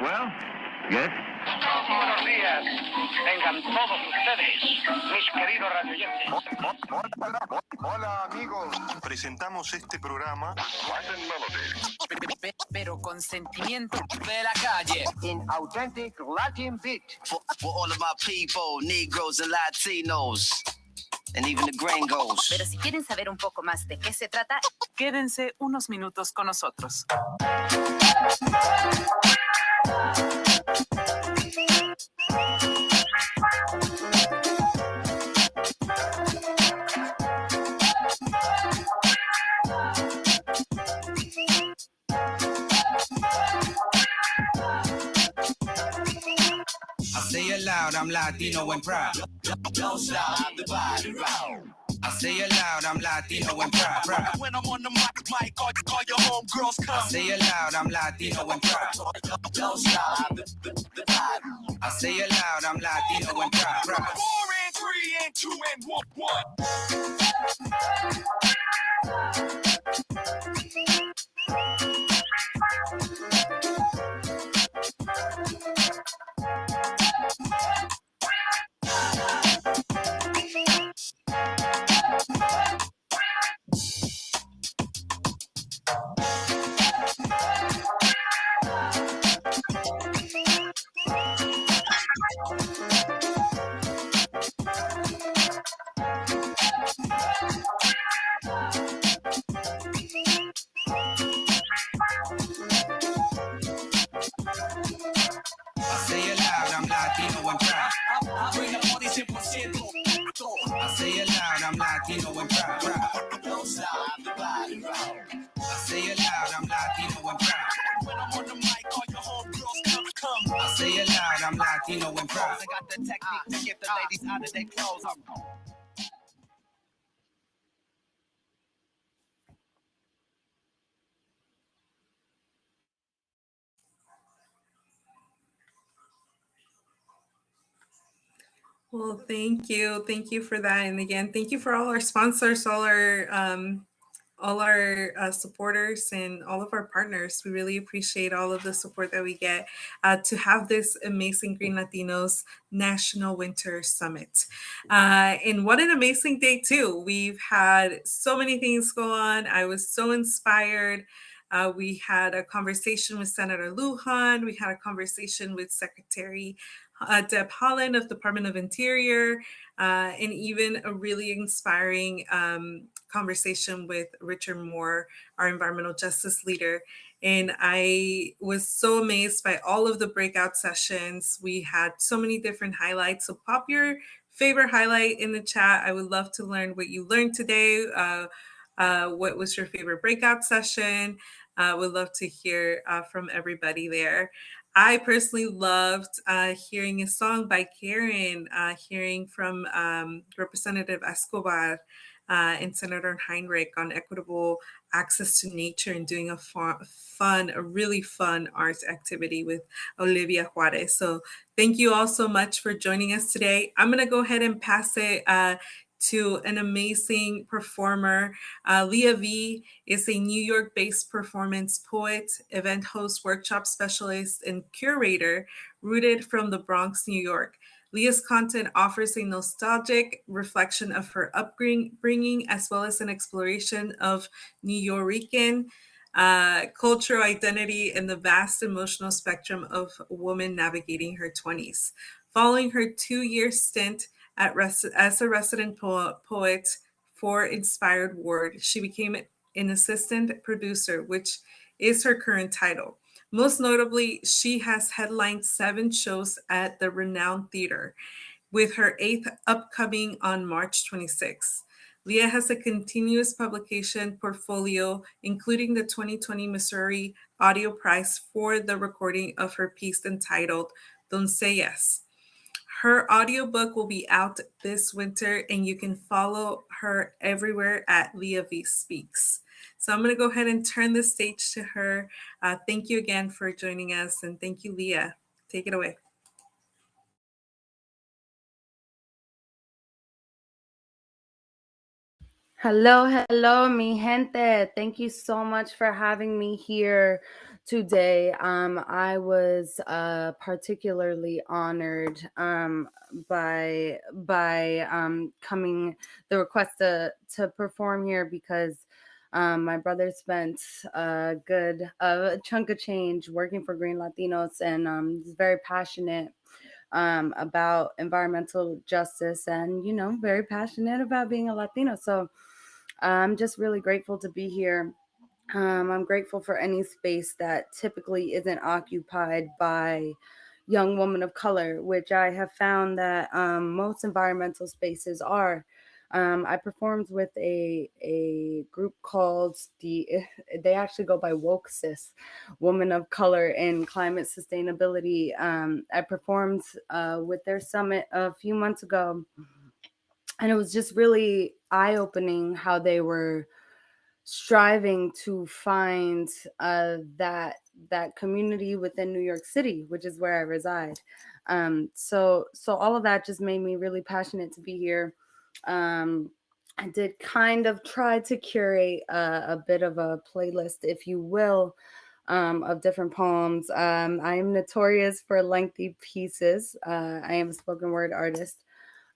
Well, yes. Buenos días. Tengan todos ustedes, mis queridos radioyentes. Hola, amigos. Presentamos este programa pero con sentimiento de la calle. In authentic Latin beat. For all of my people, Negroes and Latinos, and even the gringos. Pero si quieren saber un poco más de qué se trata, quédense unos minutos con nosotros. I say it loud, I'm Latino and proud. Don't stop the body round. I say it loud, I'm Latino and proud. When I'm on the mic, all your homegirls come. I say it loud, I'm Latino and proud. Don't stop the body. I say it loud, I'm Latino and proud. 4 and 3 and 2 and I say it loud, I'm Latino and proud. I say it loud, I'm Latino and proud. Don't stop the body round. I say it loud, I'm Latino and proud. When I'm on the mic, all your homegirls come. I say it loud, I'm Latino and proud. I got the technique to get the ladies out of their clothes. Well, thank you. Thank you for that. And again, thank you for all our sponsors, all our supporters and all of our partners. We really appreciate all of the support that we get to have this amazing Green Latinos National Winter Summit. And what an amazing day too. We've had so many things go on. I was so inspired. We had a conversation with Senator Lujan. We had a conversation with Secretary Deb Haaland of Department of Interior, and even a really inspiring conversation with Richard Moore, our environmental justice leader. And I was so amazed by all of the breakout sessions. We had so many different highlights. So pop your favorite highlight in the chat. I would love to learn what you learned today. What was your favorite breakout session? Would love to hear from everybody there. I personally loved hearing a song by Karen, hearing from Representative Escobar and Senator Heinrich on equitable access to nature and doing a really fun arts activity with Olivia Juarez. So thank you all so much for joining us today. I'm going to go ahead and pass it to an amazing performer. Leah V is a New York-based performance poet, event host, workshop specialist, and curator rooted from the Bronx, New York. Leah's content offers a nostalgic reflection of her upbringing, as well as an exploration of New Yorican cultural identity and the vast emotional spectrum of a woman navigating her 20s. Following her 2-year stint as a resident poet for Inspired Word, she became an assistant producer, which is her current title. Most notably, she has headlined 7 shows at the Renowned Theater, with her 8th upcoming on March 26. Leah has a continuous publication portfolio, including the 2020 Missouri Audio Prize for the recording of her piece entitled Doncellas. Her audiobook will be out this winter, and you can follow her everywhere at Leah V Speaks. So I'm going to go ahead and turn the stage to her. Thank you again for joining us, and thank you, Leah. Take it away. Hello, mi gente. Thank you so much for having me here today. I was particularly honored by coming the request to perform here because my brother spent a good chunk of change working for Green Latinos, and he's very passionate about environmental justice, and very passionate about being a Latino. So I'm just really grateful to be here. I'm grateful for any space that typically isn't occupied by young women of color, which I have found that most environmental spaces are. I performed with a group called they actually go by Woke Sis, Women of Color in Climate Sustainability. I performed with their summit a few months ago, and it was just really eye-opening how they were striving to find that community within New York City, which is where I reside. So all of that just made me really passionate to be here. I did kind of try to curate a bit of a playlist, if you will, of different poems. I am notorious for lengthy pieces. I am a spoken word artist.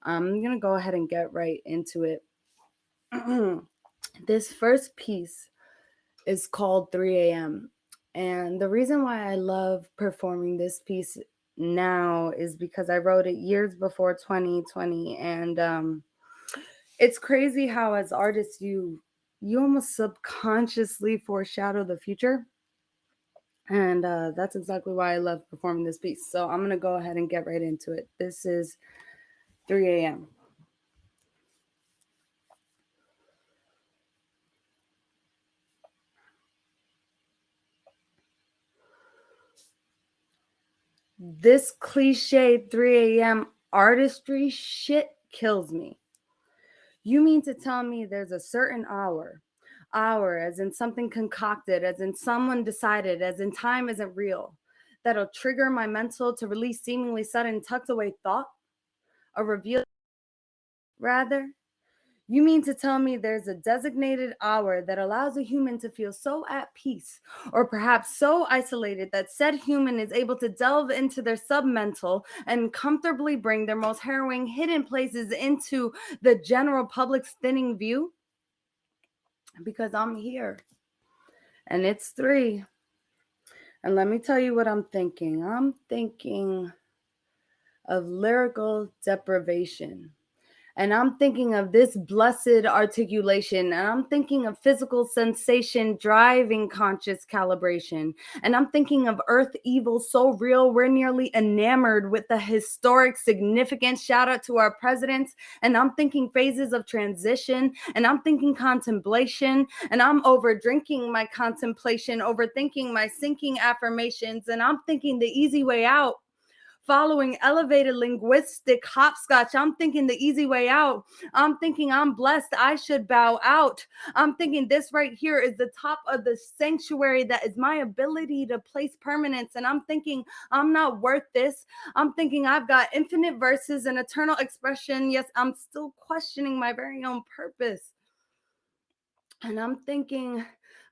I'm gonna go ahead and get right into it. This first piece is called 3 a.m. And the reason why I love performing this piece now is because I wrote it years before 2020. And it's crazy how as artists you almost subconsciously foreshadow the future. And that's exactly why I love performing this piece. So I'm going to go ahead and get right into it. This is 3 a.m. This cliche 3 a.m. artistry shit kills me. You mean to tell me there's a certain hour as in something concocted, as in someone decided, as in time isn't real, that'll trigger my mental to release seemingly sudden tucked away thought? A reveal, rather? You mean to tell me there's a designated hour that allows a human to feel so at peace, or perhaps so isolated that said human is able to delve into their submental and comfortably bring their most harrowing hidden places into the general public's thinning view? Because I'm here, and it's 3. And let me tell you what I'm thinking. I'm thinking of lyrical deprivation. And I'm thinking of this blessed articulation. And I'm thinking of physical sensation driving conscious calibration. And I'm thinking of earth evil so real, we're nearly enamored with the historic significance. Shout out to our presidents. And I'm thinking phases of transition. And I'm thinking contemplation. And I'm over drinking my contemplation, overthinking my sinking affirmations. And I'm thinking the easy way out. Following elevated linguistic hopscotch, I'm thinking the easy way out. I'm thinking I'm blessed, I should bow out. I'm thinking this right here is the top of the sanctuary that is my ability to place permanence. And I'm thinking I'm not worth this. I'm thinking I've got infinite verses and eternal expression. Yes, I'm still questioning my very own purpose. And I'm thinking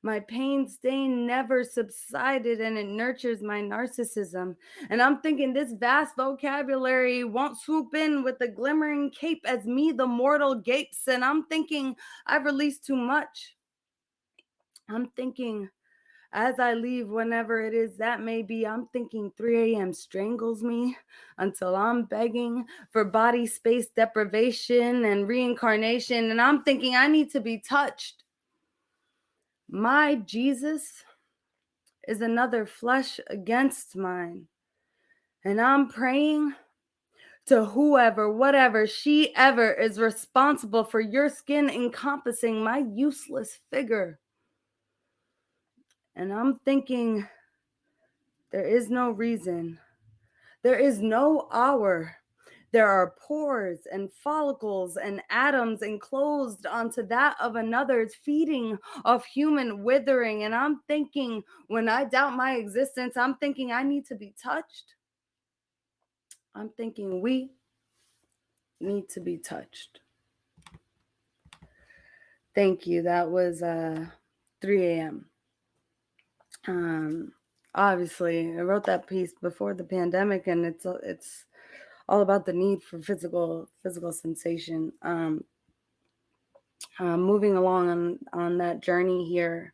my pain stain never subsided and it nurtures my narcissism. And I'm thinking this vast vocabulary won't swoop in with a glimmering cape as me, the mortal, gapes. And I'm thinking I've released too much. I'm thinking as I leave, whenever it is that may be, I'm thinking 3 a.m. strangles me until I'm begging for body space deprivation and reincarnation. And I'm thinking I need to be touched. My Jesus is another flesh against mine. And I'm praying to whoever, whatever, she ever is responsible for your skin encompassing my useless figure. And I'm thinking there is no reason. There is no hour. There are pores and follicles and atoms enclosed onto that of another's, feeding of human withering. And I'm thinking, when I doubt my existence, I'm thinking I need to be touched. I'm thinking we need to be touched. Thank you. That was 3 a.m. obviously, I wrote that piece before the pandemic, and it's all about the need for physical sensation. Moving along on that journey here,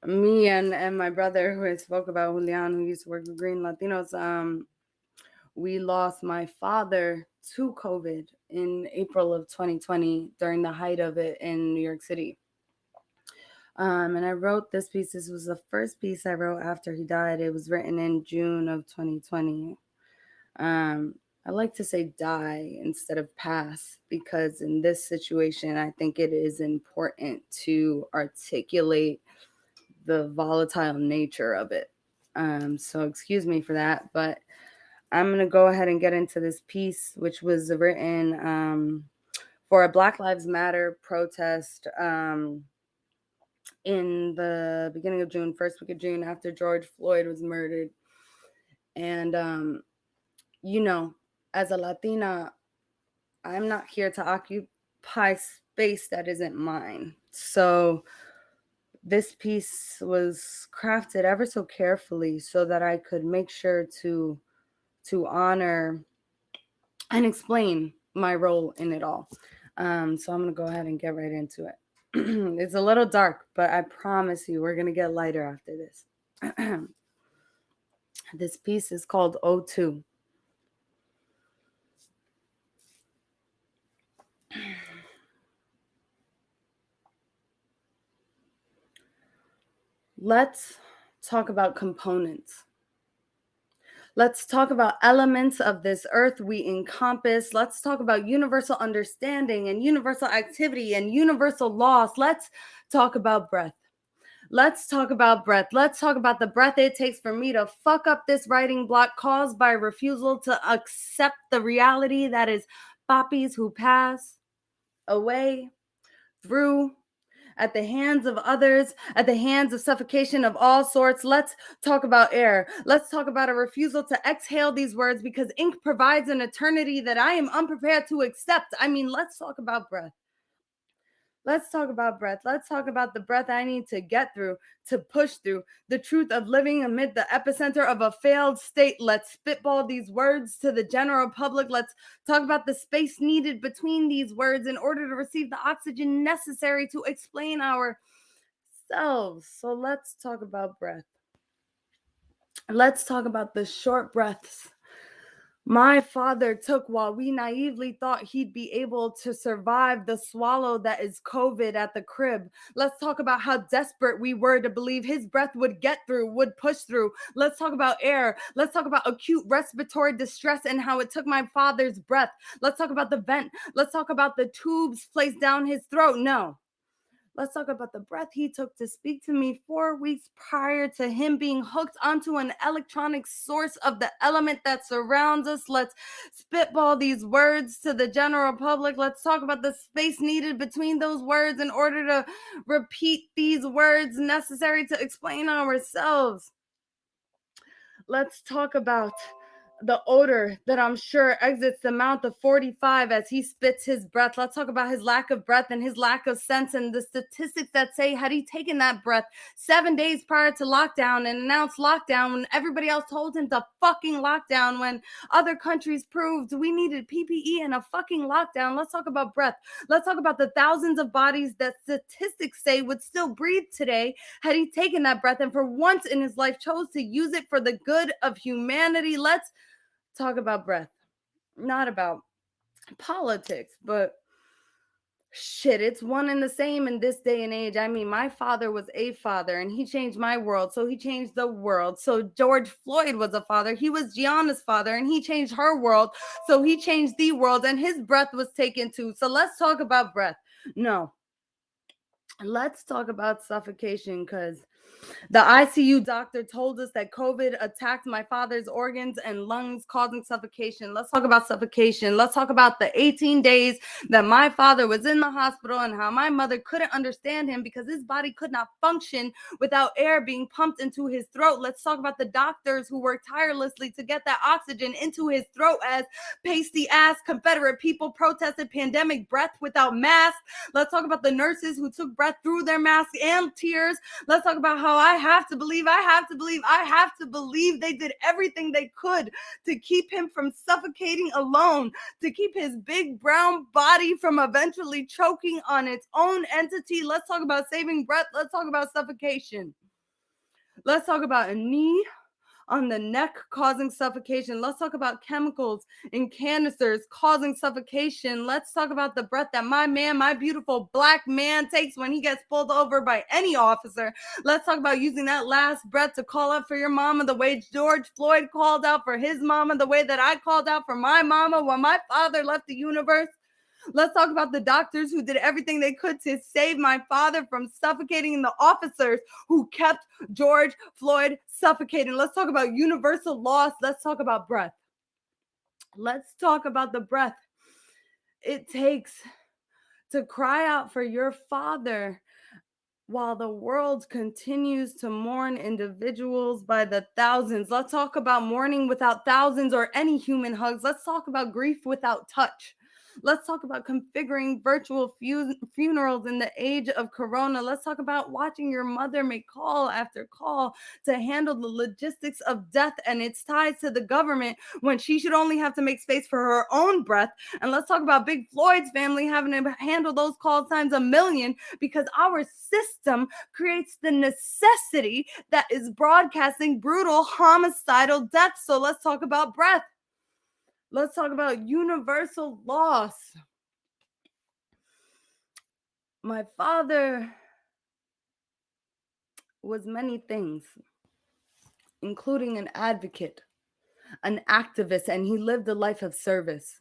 me and my brother, who I spoke about, Julian, who used to work with Green Latinos, we lost my father to COVID in April of 2020 during the height of it in New York City. And I wrote this piece. This was the first piece I wrote after he died. It was written in June of 2020. I like to say die instead of pass, because in this situation, I think it is important to articulate the volatile nature of it. So excuse me for that, but I'm going to go ahead and get into this piece, which was written for a Black Lives Matter protest in the beginning of June, first week of June, after George Floyd was murdered. And, you know, as a Latina, I'm not here to occupy space that isn't mine. So this piece was crafted ever so carefully so that I could make sure to honor and explain my role in it all. So I'm going to go ahead and get right into it. It's a little dark, but I promise you we're going to get lighter after this. This piece is called O2. Let's talk about components. Let's talk about elements of this earth we encompass. Let's talk about universal understanding and universal activity and universal loss. Let's talk about breath. Let's talk about breath. Let's talk about the breath it takes for me to fuck up this writing block caused by refusal to accept the reality that is poppies who pass away, through, at the hands of others, at the hands of suffocation of all sorts. Let's talk about air. Let's talk about a refusal to exhale these words because ink provides an eternity that I am unprepared to accept. I mean, let's talk about breath. Let's talk about breath. Let's talk about the breath I need to get through, to push through, the truth of living amid the epicenter of a failed state. Let's spitball these words to the general public. Let's talk about the space needed between these words in order to receive the oxygen necessary to explain ourselves. So let's talk about breath. Let's talk about the short breaths my father took while we naively thought he'd be able to survive the swallow that is COVID at the crib. Let's talk about how desperate we were to believe his breath would get through, would push through. Let's talk about air. Let's talk about acute respiratory distress and how it took my father's breath. Let's talk about the vent. Let's talk about the tubes placed down his throat. No. Let's talk about the breath he took to speak to me 4 weeks prior to him being hooked onto an electronic source of the element that surrounds us. Let's spitball these words to the general public. Let's talk about the space needed between those words in order to repeat these words necessary to explain ourselves. Let's talk about the odor that I'm sure exits the mouth of 45 as he spits his breath. Let's talk about his lack of breath and his lack of sense and the statistics that say had he taken that breath 7 days prior to lockdown and announced lockdown when everybody else told him to fucking lockdown, when other countries proved we needed PPE and a fucking lockdown. Let's talk about breath. Let's talk about the thousands of bodies that statistics say would still breathe today had he taken that breath and for once in his life chose to use it for the good of humanity. Let's talk about breath, not about politics, but shit, it's one and the same in this day and age. I mean, my father was a father and he changed my world, so he changed the world. So George Floyd was a father. He was Gianna's father and he changed her world, so he changed the world and his breath was taken too. So let's talk about breath. No, let's talk about suffocation, because the ICU doctor told us that COVID attacked my father's organs and lungs, causing suffocation. Let's talk about suffocation. Let's talk about the 18 days that my father was in the hospital and how my mother couldn't understand him because his body could not function without air being pumped into his throat. Let's talk about the doctors who worked tirelessly to get that oxygen into his throat as pasty-ass Confederate people protested pandemic breath without masks. Let's talk about the nurses who took breath through their masks and tears. Let's talk about about how I have to believe they did everything they could to keep him from suffocating alone, to keep his big brown body from eventually choking on its own entity. Let's talk about saving breath. Let's talk about suffocation. Let's talk about a knee on the neck causing suffocation. Let's talk about chemicals in canisters causing suffocation. Let's talk about the breath that my man, my beautiful black man, takes when he gets pulled over by any officer. Let's talk about using that last breath to call out for your mama the way George Floyd called out for his mama, the way that I called out for my mama when my father left the universe. Let's talk about the doctors who did everything they could to save my father from suffocating, and the officers who kept George Floyd suffocating. Let's talk about universal loss. Let's talk about breath. Let's talk about the breath it takes to cry out for your father while the world continues to mourn individuals by the thousands. Let's talk about mourning without thousands or any human hugs. Let's talk about grief without touch. Let's talk about configuring virtual funerals in the age of Corona. Let's talk about watching your mother make call after call to handle the logistics of death and its ties to the government when she should only have to make space for her own breath. And let's talk about Big Floyd's family having to handle those call times a million because our system creates the necessity that is broadcasting brutal homicidal deaths. So let's talk about breath. Let's talk about universal loss. My father was many things, including an advocate, an activist, and he lived a life of service.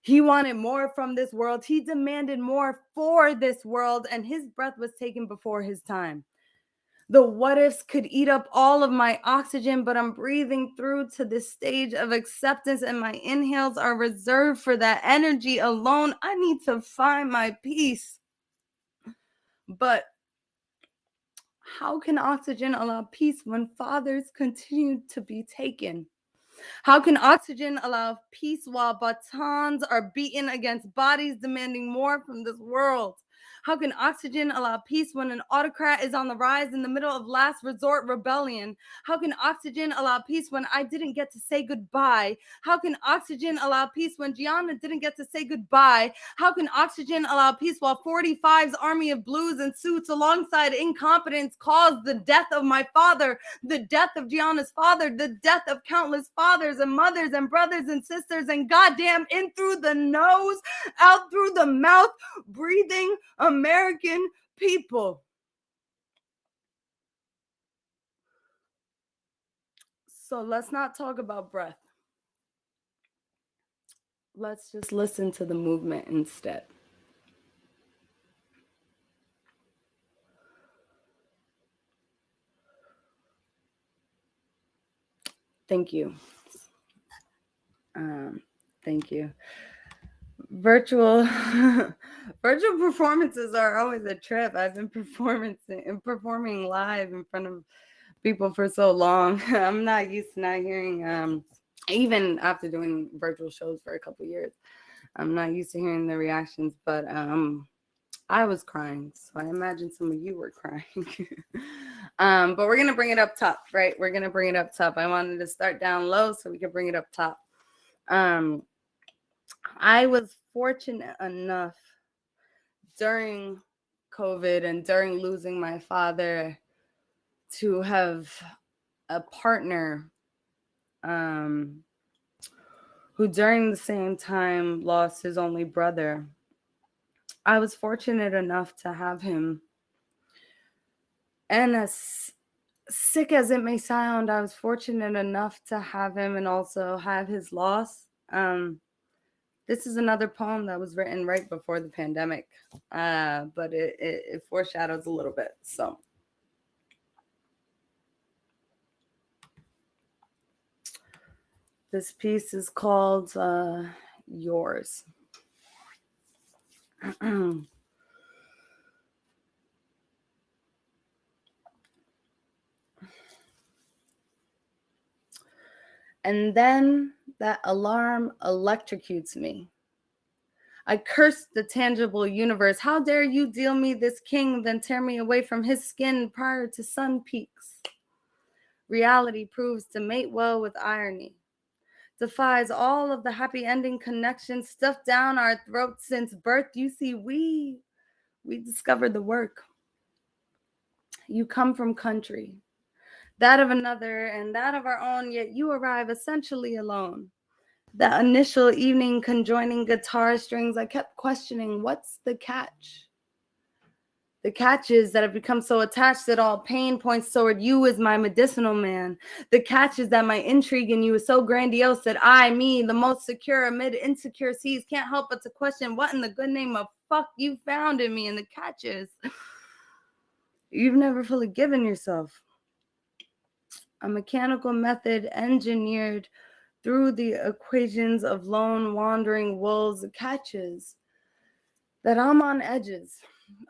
He wanted more from this world. He demanded more for this world, and his breath was taken before his time. The what ifs could eat up all of my oxygen, but I'm breathing through to this stage of acceptance, and my inhales are reserved for that energy alone. I need to find my peace. But how can oxygen allow peace when fathers continue to be taken? How can oxygen allow peace while batons are beaten against bodies demanding more from this world? How can oxygen allow peace when an autocrat is on the rise in the middle of last resort rebellion? How can oxygen allow peace when I didn't get to say goodbye? How can oxygen allow peace when Gianna didn't get to say goodbye? How can oxygen allow peace while 45's army of blues and suits alongside incompetence caused the death of my father, the death of Gianna's father, the death of countless fathers and mothers and brothers and sisters, and goddamn in through the nose, out through the mouth, breathing American people. So let's not talk about breath. Let's just listen to the movement instead. Thank you. Thank you. Virtual performances are always a trip. I've been performing live in front of people for so long. I'm not used to not hearing, even after doing virtual shows for a couple years, I'm not used to hearing the reactions, but I was crying, so I imagine some of you were crying. But we're gonna bring it up top, right? We're gonna bring it up top. I wanted to start down low so we could bring it up top. I was fortunate enough during COVID and during losing my father to have a partner who during the same time lost his only brother. I was fortunate enough to have him. And as sick as it may sound, I was fortunate enough to have him and also have his loss. This is another poem that was written right before the pandemic, but it foreshadows a little bit. So this piece is called Yours. And then that alarm electrocutes me. I curse the tangible universe. How dare you deal me this king, then tear me away from his skin prior to sun peaks? Reality proves to mate well with irony. Defies all of the happy ending connections stuffed down our throats since birth. You see, we discovered the work. You come from country, that of another and that of our own, yet you arrive essentially alone. That initial evening conjoining guitar strings, I kept questioning, what's the catch? The catch is that I've become so attached that all pain points toward you as my medicinal man. The catch is that my intrigue in you is so grandiose that I, me, the most secure amid insecure seas, can't help but to question what in the good name of fuck you found in me. And the catch is, you've never fully given yourself. A mechanical method engineered through the equations of lone wandering wolves catches that I'm on edges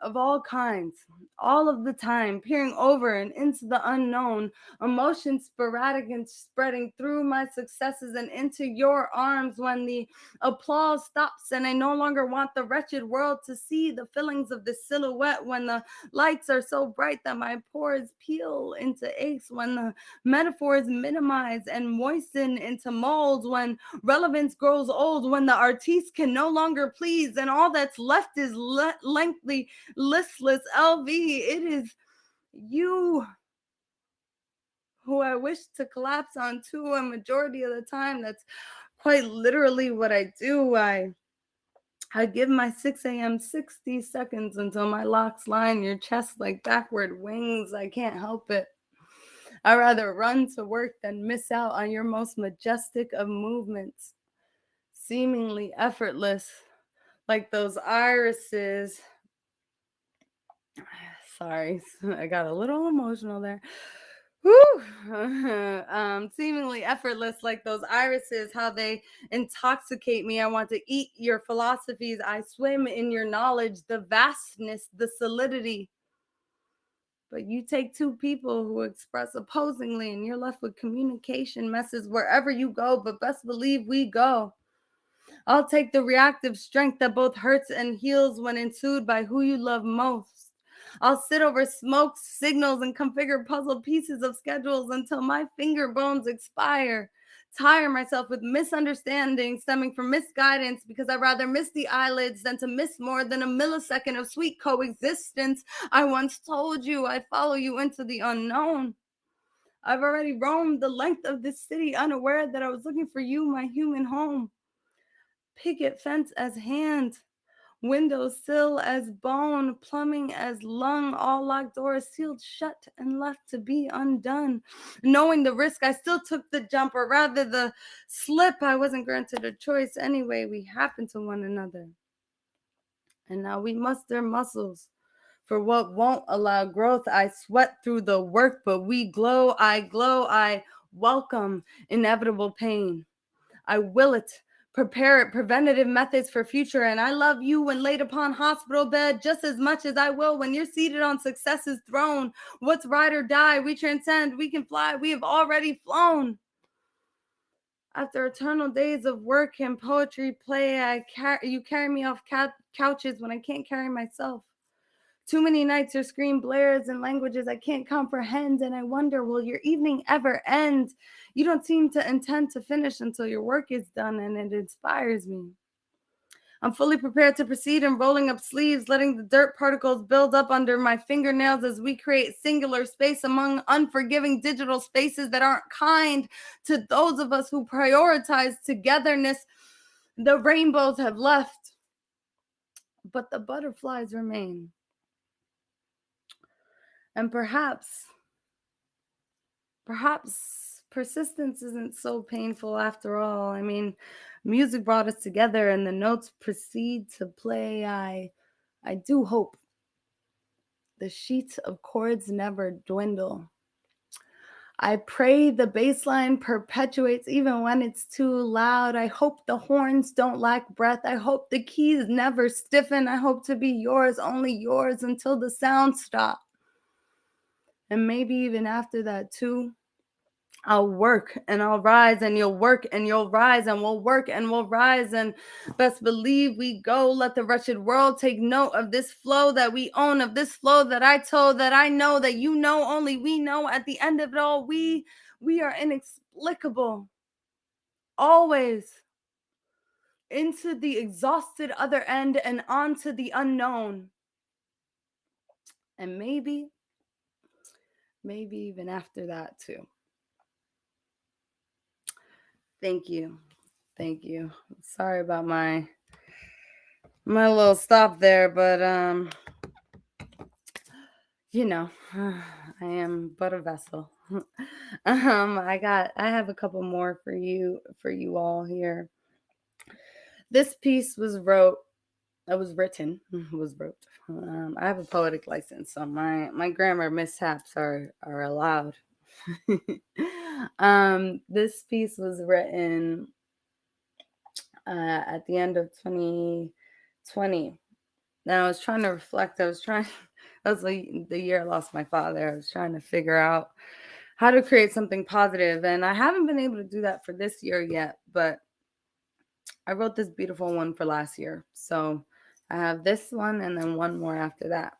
of all kinds, all of the time, peering over and into the unknown, emotions sporadic and spreading through my successes and into your arms when the applause stops and I no longer want the wretched world to see the fillings of the silhouette, when the lights are so bright that my pores peel into aches, when the metaphors minimize and moisten into molds, when relevance grows old, when the artiste can no longer please and all that's left is lengthy, listless LV. It is you who I wish to collapse onto a majority of the time. That's quite literally what I do. I give my 6 a.m. 60 seconds until my locks line your chest like backward wings. I can't help it. I'd rather run to work than miss out on your most majestic of movements, seemingly effortless, like those irises. Sorry, I got a little emotional there. Seemingly effortless, like those irises, how they intoxicate me. I want to eat your philosophies. I swim in your knowledge, the vastness, the solidity. But you take two people who express opposingly, and you're left with communication messes wherever you go. But best believe we go. I'll take the reactive strength that both hurts and heals when ensued by who you love most. I'll sit over smoke signals and configure puzzle pieces of schedules until my finger bones expire. Tire myself with misunderstanding stemming from misguidance because I'd rather miss the eyelids than to miss more than a millisecond of sweet coexistence. I once told you I'd follow you into the unknown. I've already roamed the length of this city unaware that I was looking for you, my human home. Picket fence as hand, windowsill as bone, plumbing as lung, all locked doors sealed shut and left to be undone. Knowing the risk, I still took the jump, or rather the slip. I wasn't granted a choice anyway. We happened to one another. And now we muster muscles for what won't allow growth. I sweat through the work, but we glow. I welcome inevitable pain. I will it. Prepare it, preventative methods for future. And I love you when laid upon hospital bed just as much as I will when you're seated on success's throne. What's ride or die? We transcend, we can fly, we have already flown. After eternal days of work and poetry play, you carry me off couches when I can't carry myself. Too many nights your screen blares in languages I can't comprehend, and I wonder, will your evening ever end? You don't seem to intend to finish until your work is done, and it inspires me. I'm fully prepared to proceed in rolling up sleeves, letting the dirt particles build up under my fingernails as we create singular space among unforgiving digital spaces that aren't kind to those of us who prioritize togetherness. The rainbows have left, but the butterflies remain. And perhaps persistence isn't so painful after all. I mean, music brought us together and the notes proceed to play. I do hope the sheets of chords never dwindle. I pray the bass line perpetuates even when it's too loud. I hope the horns don't lack breath. I hope the keys never stiffen. I hope to be yours, only yours, until the sound stops. And maybe even after that too. I'll work and I'll rise, and you'll work and you'll rise, and we'll work and we'll rise, and best believe we go. Let the wretched world take note of this flow that we own, of this flow that I told, that I know, that you know, only we know. At the end of it all, we are inexplicable, always into the exhausted other end and onto the unknown, and maybe even after that too. Thank you. Sorry about my little stop there, but I am but a vessel. I have a couple more for you all here. This piece was wrote. I have a poetic license, so my grammar mishaps are allowed. This piece was written at the end of 2020. Now I was trying to reflect. That was like the year I lost my father. I was trying to figure out how to create something positive, and I haven't been able to do that for this year yet, but I wrote this beautiful one for last year. So I have this one and then one more after that.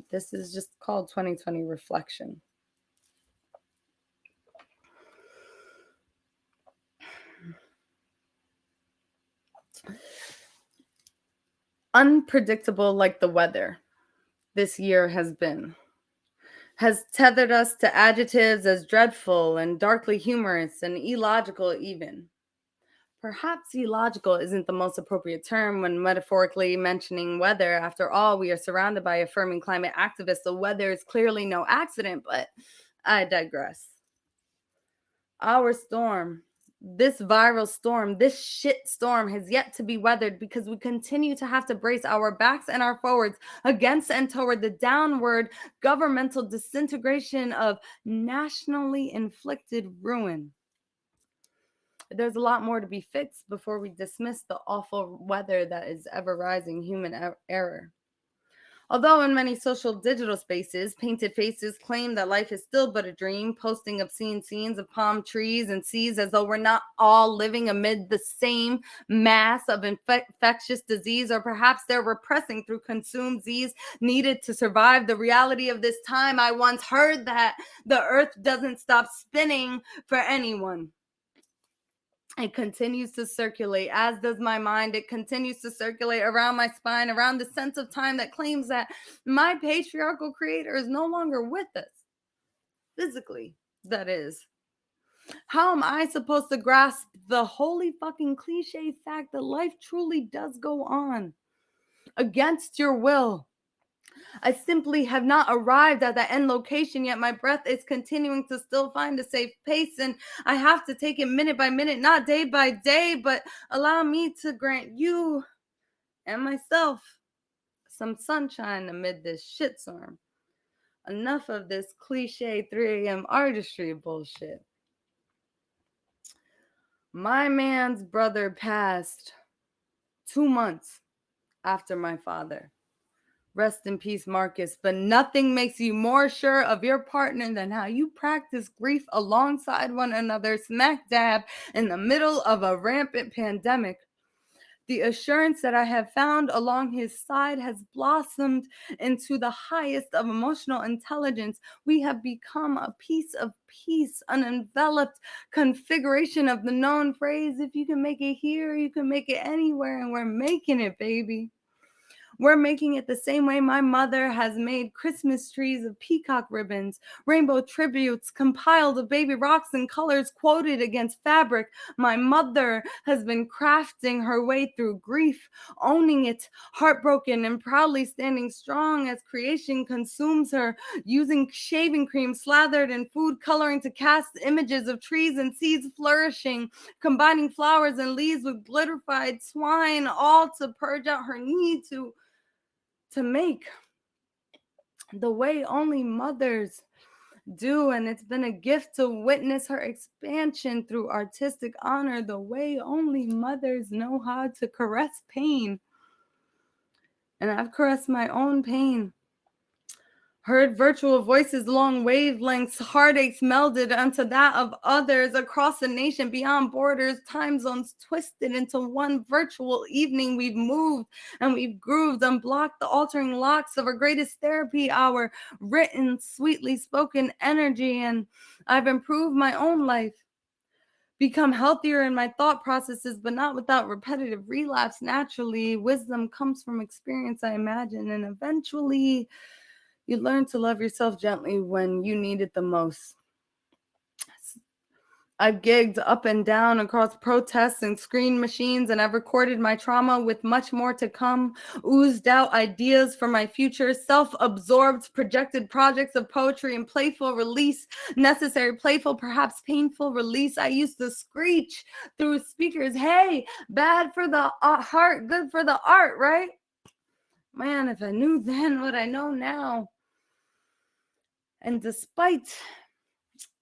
This is just called 2020 Reflection. Unpredictable like the weather this year has tethered us to adjectives as dreadful and darkly humorous and illogical even. Perhaps illogical isn't the most appropriate term when metaphorically mentioning weather. After all, we are surrounded by affirming climate activists, so weather is clearly no accident, but I digress. Our storm, this viral storm, this shit storm has yet to be weathered because we continue to have to brace our backs and our forwards against and toward the downward governmental disintegration of nationally inflicted ruin. There's a lot more to be fixed before we dismiss the awful weather that is ever rising human error. Although in many social digital spaces, painted faces claim that life is still but a dream, posting obscene scenes of palm trees and seas as though we're not all living amid the same mass of infectious disease, or perhaps they're repressing through consumed Z's needed to survive the reality of this time. I once heard that the earth doesn't stop spinning for anyone. It continues to circulate, as does my mind. It continues to circulate around my spine, around the sense of time that claims that my patriarchal creator is no longer with us. Physically, that is. How am I supposed to grasp the holy fucking cliche fact that life truly does go on against your will? I simply have not arrived at the end location yet. My breath is continuing to still find a safe pace, and I have to take it minute by minute, not day by day, but allow me to grant you and myself some sunshine amid this shitstorm. Enough of this cliche 3 a.m. artistry bullshit. My man's brother passed 2 months after my father. Rest in peace, Marcus. But nothing makes you more sure of your partner than how you practice grief alongside one another, smack dab in the middle of a rampant pandemic. The assurance that I have found along his side has blossomed into the highest of emotional intelligence. We have become a piece of peace, an enveloped configuration of the known phrase, if you can make it here, you can make it anywhere, and we're making it, baby. We're making it the same way my mother has made Christmas trees of peacock ribbons, rainbow tributes compiled of baby rocks and colors quoted against fabric. My mother has been crafting her way through grief, owning it, heartbroken and proudly standing strong as creation consumes her, using shaving cream slathered in food coloring to cast images of trees and seeds flourishing, combining flowers and leaves with glitterified swine, all to purge out her need to make the way only mothers do. And it's been a gift to witness her expansion through artistic honor, the way only mothers know how to caress pain. And I've caressed my own pain. Heard virtual voices, long wavelengths, heartaches melded unto that of others across the nation, beyond borders, time zones twisted into one virtual evening. We've moved and we've grooved, unblocked the altering locks of our greatest therapy hour, written, sweetly spoken energy, and I've improved my own life. Become healthier in my thought processes, but not without repetitive relapse. Naturally, wisdom comes from experience, I imagine, and eventually you learn to love yourself gently when you need it the most. I've gigged up and down across protests and screen machines, and I've recorded my trauma with much more to come, oozed out ideas for my future, self-absorbed, projected projects of poetry and playful release, necessary, playful, perhaps painful release. I used to screech through speakers, hey, bad for the heart, good for the art, right? Man, if I knew then what I know now. And despite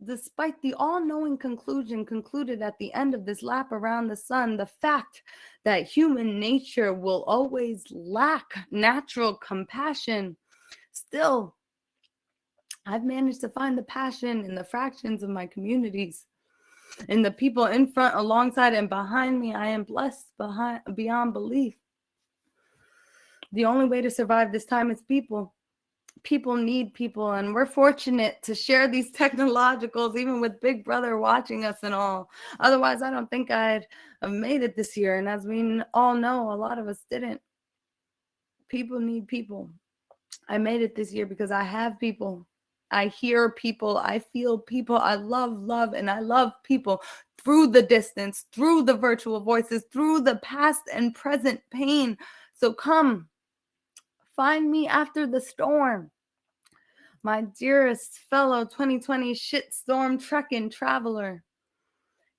the all-knowing conclusion concluded at the end of this lap around the sun, the fact that human nature will always lack natural compassion, still, I've managed to find the passion in the fractions of my communities, in the people in front, alongside, and behind me. I am blessed beyond belief. The only way to survive this time is people. People need people, and we're fortunate to share these technologicals, even with Big Brother watching us and all. Otherwise, I don't think I'd have made it this year. And as we all know, a lot of us didn't. People need people. I made it this year because I have people. I hear people. I feel people. I love, and I love people through the distance, through the virtual voices, through the past and present pain. So come, find me after the storm. My dearest fellow 2020 shitstorm trekking traveler.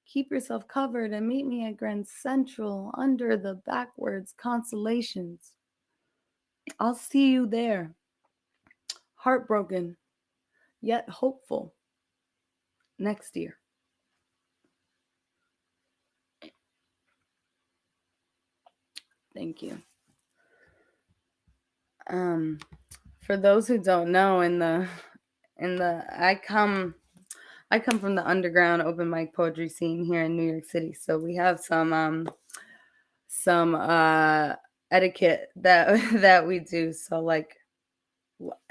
Keep yourself covered and meet me at Grand Central under the backwards constellations. I'll see you there. Heartbroken, yet hopeful. Next year. Thank you. For those who don't know, I come from the underground open mic poetry scene here in New York City. So we have some etiquette that we do. So like,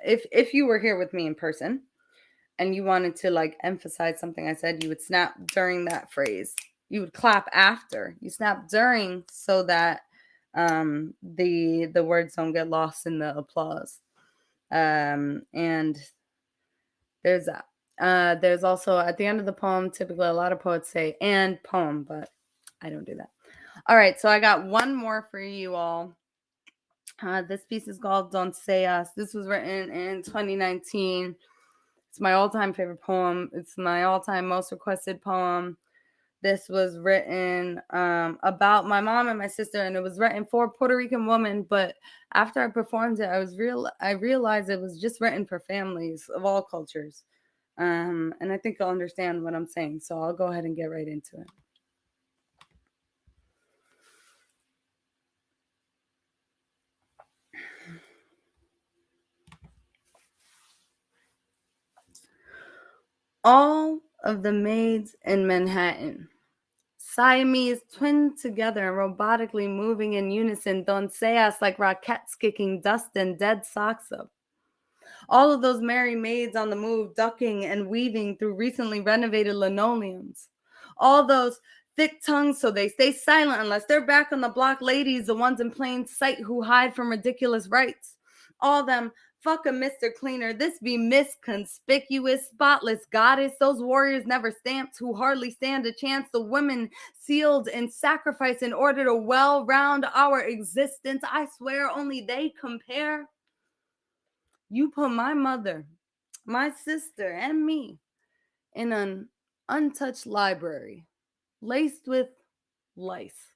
if you were here with me in person and you wanted to like emphasize something I said, you would snap during that phrase. You would clap after. You snap during so that the words don't get lost in the applause. And there's that. There's also at the end of the poem, typically a lot of poets say and poem, but I don't do that. All right, so I got one more for you all. This piece is called Don't Say Us. This was written in 2019. It's my all-time favorite poem. It's my all-time most requested poem. This was written about my mom and my sister, and it was written for a Puerto Rican woman. But after I performed it, I realized it was just written for families of all cultures. And I think you'll understand what I'm saying. So I'll go ahead and get right into it. All of the maids in Manhattan, Siamese twinned together and robotically moving in unison, doncellas like rockets kicking dust and dead socks up. All of those merry maids on the move, ducking and weaving through recently renovated linoleums. All those thick tongues so they stay silent unless they're back on the block ladies, the ones in plain sight who hide from ridiculous rights. All them, fuck a Mr. Cleaner, this be Miss Conspicuous, spotless goddess, those warriors never stamped who hardly stand a chance, the women sealed in sacrifice in order to well round our existence. I swear only they compare. You put my mother, my sister, and me in an untouched library, laced with lice.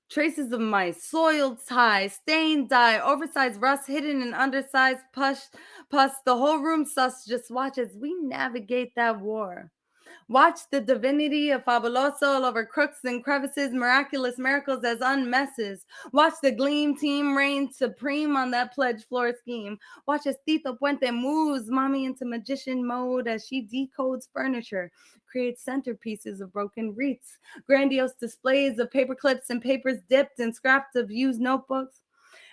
Traces of mice, soiled ties, stained dye, oversized rust hidden in undersized pus. The whole room sus. Just watch as we navigate that war. Watch the divinity of Fabuloso all over crooks and crevices, miraculous miracles as unmesses. Watch the gleam team reign supreme on that pledge floor scheme. Watch as Tito Puente moves mommy into magician mode as she decodes furniture, creates centerpieces of broken wreaths, grandiose displays of paper clips and papers dipped in scraps of used notebooks.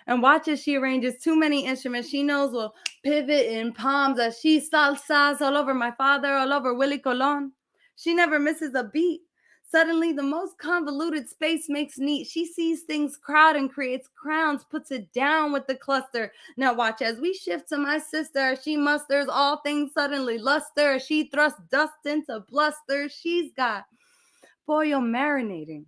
And watch as she arranges too many instruments she knows will pivot in palms as she salsas all over my father, all over Willie Colon. She never misses a beat. Suddenly, the most convoluted space makes neat. She sees things crowd and creates crowns, puts it down with the cluster. Now watch as we shift to my sister. She musters all things suddenly luster. She thrusts dust into bluster. She's got pollo marinating.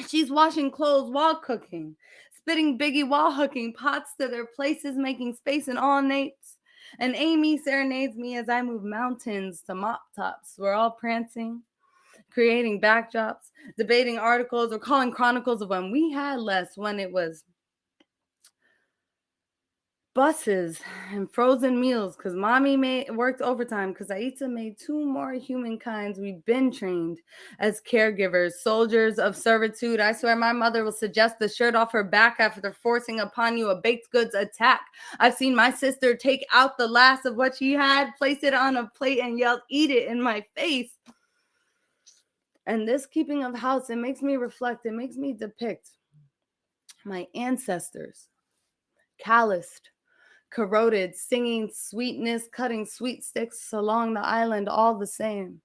She's washing clothes while cooking, spitting biggie while hooking pots to their places, making space in all nates. And Amy serenades me as I move mountains to mop tops. We're all prancing, creating backdrops, debating articles, or calling chronicles of when we had less, when it was buses and frozen meals because mommy worked overtime because Aita made 2 more humankinds. We've been trained as caregivers, soldiers of servitude. I swear my mother will suggest the shirt off her back after forcing upon you a baked goods attack. I've seen my sister take out the last of what she had, place it on a plate, and yelled, "Eat it," in my face. And this keeping of house, it makes me reflect. It makes me depict my ancestors, calloused, corroded, singing sweetness, cutting sweet sticks along the island, all the same.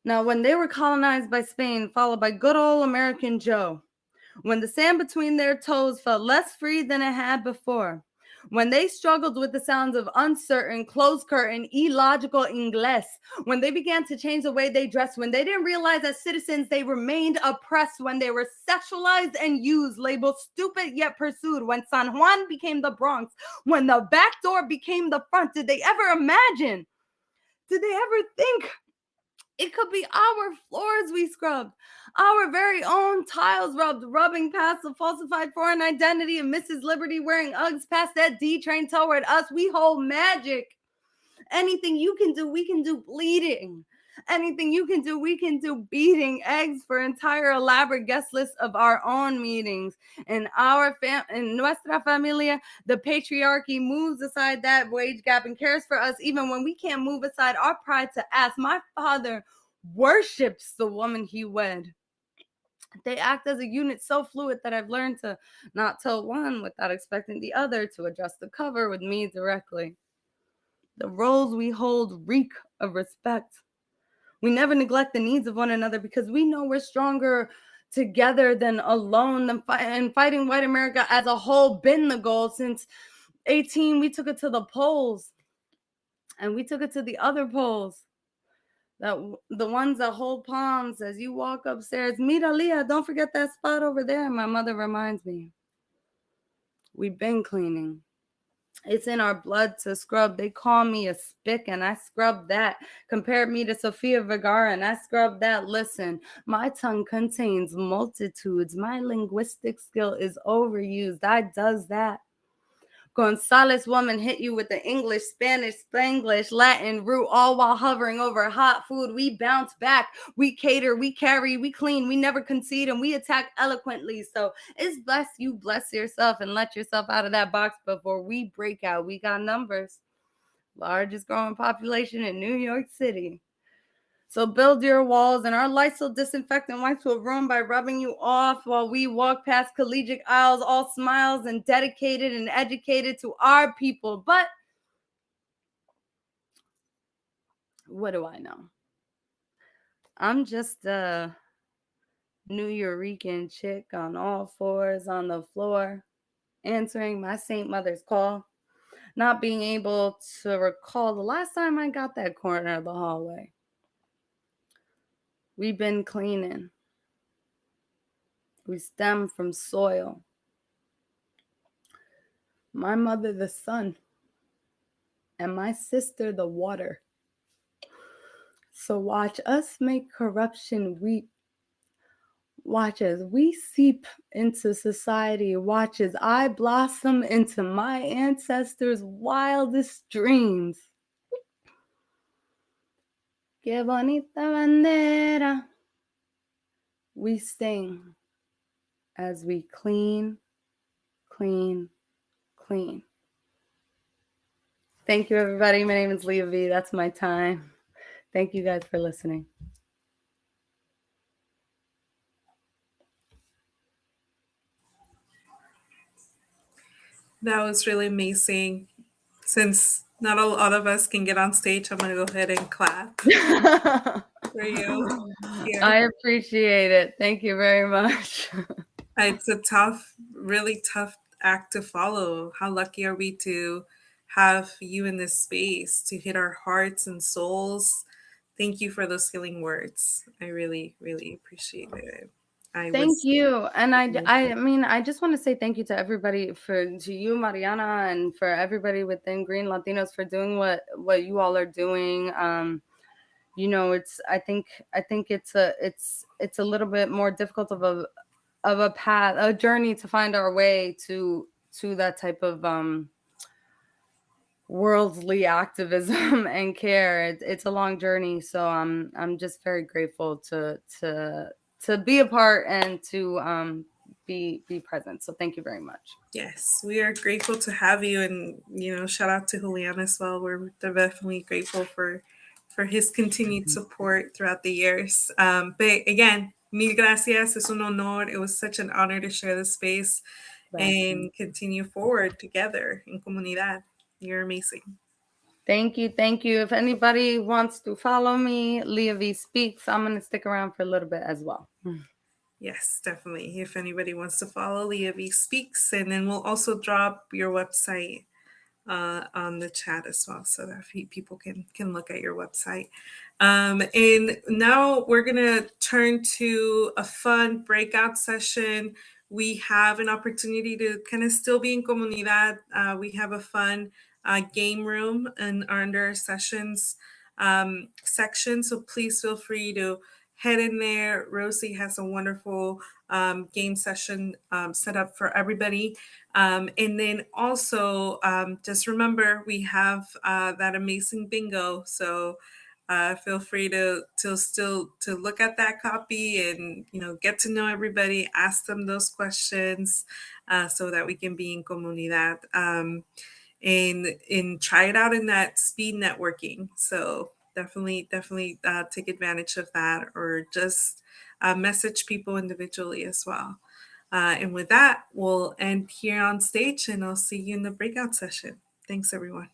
Now, when they were colonized by Spain, followed by good old American Joe, when the sand between their toes felt less free than it had before, when they struggled with the sounds of uncertain, closed curtain, illogical Ingles, when they began to change the way they dressed, when they didn't realize as citizens they remained oppressed, when they were sexualized and used, labeled stupid yet pursued, when San Juan became the Bronx, when the back door became the front, did they ever imagine? Did they ever think it could be our floors we scrubbed, our very own tiles rubbed, rubbing past the falsified foreign identity of Mrs. Liberty wearing Uggs past that D train toward us? We hold magic. Anything you can do, we can do bleeding. Anything you can do, we can do beating eggs for entire elaborate guest lists of our own meetings. In nuestra familia, the patriarchy moves aside that wage gap and cares for us even when we can't move aside our pride to ask. My father worships the woman he wed. They act as a unit so fluid that I've learned to not tell one without expecting the other to adjust the cover with me directly. The roles we hold reek of respect. We never neglect the needs of one another because we know we're stronger together than alone. And fighting white America as a whole been the goal. Since 18, we took it to the polls. And we took it to the other polls. The ones that hold palms as you walk upstairs. Mira, Leah, don't forget that spot over there. My mother reminds me. We've been cleaning. It's in our blood to scrub. They call me a spick and I scrub that. Compared me to Sofia Vergara and I scrub that. Listen, my tongue contains multitudes. My linguistic skill is overused. I does that. Gonzalez woman hit you with the English, Spanish, Spanglish, Latin root, all while hovering over hot food. We bounce back, we cater, we carry, we clean, we never concede, and we attack eloquently. So it's bless you, bless yourself, and let yourself out of that box before we break out. We got numbers. Largest growing population in New York City. So build your walls, and our Lysol disinfectant wipes will ruin by rubbing you off while we walk past collegiate aisles, all smiles and dedicated and educated to our people. But what do I know? I'm just a New Eurekan chick on all fours on the floor, answering my Saint Mother's call, not being able to recall the last time I got that corner of the hallway. We've been cleaning. We stem from soil. My mother, the sun, and my sister, the water. So watch us make corruption weep. Watch as we seep into society. Watch as I blossom into my ancestors' wildest dreams. Qué bonita bandera. We sing as we clean, clean, clean. Thank you, everybody. My name is Leah V. That's my time. Thank you guys for listening. That was really amazing. Since not a lot of us can get on stage, I'm going to go ahead and clap for you here. I appreciate it. Thank you very much. It's a tough, really tough act to follow. How lucky are we to have you in this space to hit our hearts and souls? Thank you for those healing words. I really, really appreciate it. Thank you. And I mean, I just want to say thank you to everybody to you, Mariana, and for everybody within Green Latinos for doing what you all are doing. You know, I think it's a little bit more difficult of a path, a journey to find our way to that type of worldly activism and care. It's a long journey, so I'm just very grateful to be a part and to be present. So thank you very much. Yes, we are grateful to have you, and shout out to Julian as well. We're definitely grateful for his continued support throughout the years. But again, mil gracias. Es un honor. It was such an honor to share the space and continue forward together in comunidad. You're amazing. Thank you. If anybody wants to follow me, Leah V Speaks, I'm going to stick around for a little bit as well. Yes, definitely. If anybody wants to follow Leah V Speaks, and then we'll also drop your website on the chat as well, so that people can look at your website. And now we're gonna turn to a fun breakout session. We have an opportunity to kind of still be in comunidad. We have a fun game room and under sessions section, so please feel free to head in there. Rosie has a wonderful game session set up for everybody. And then also just remember, we have that amazing bingo. So feel free to still to look at that copy and get to know everybody, ask them those questions so that we can be in comunidad and try it out in that speed networking. So definitely take advantage of that, or just message people individually as well. And with that, we'll end here on stage, and I'll see you in the breakout session. Thanks, everyone.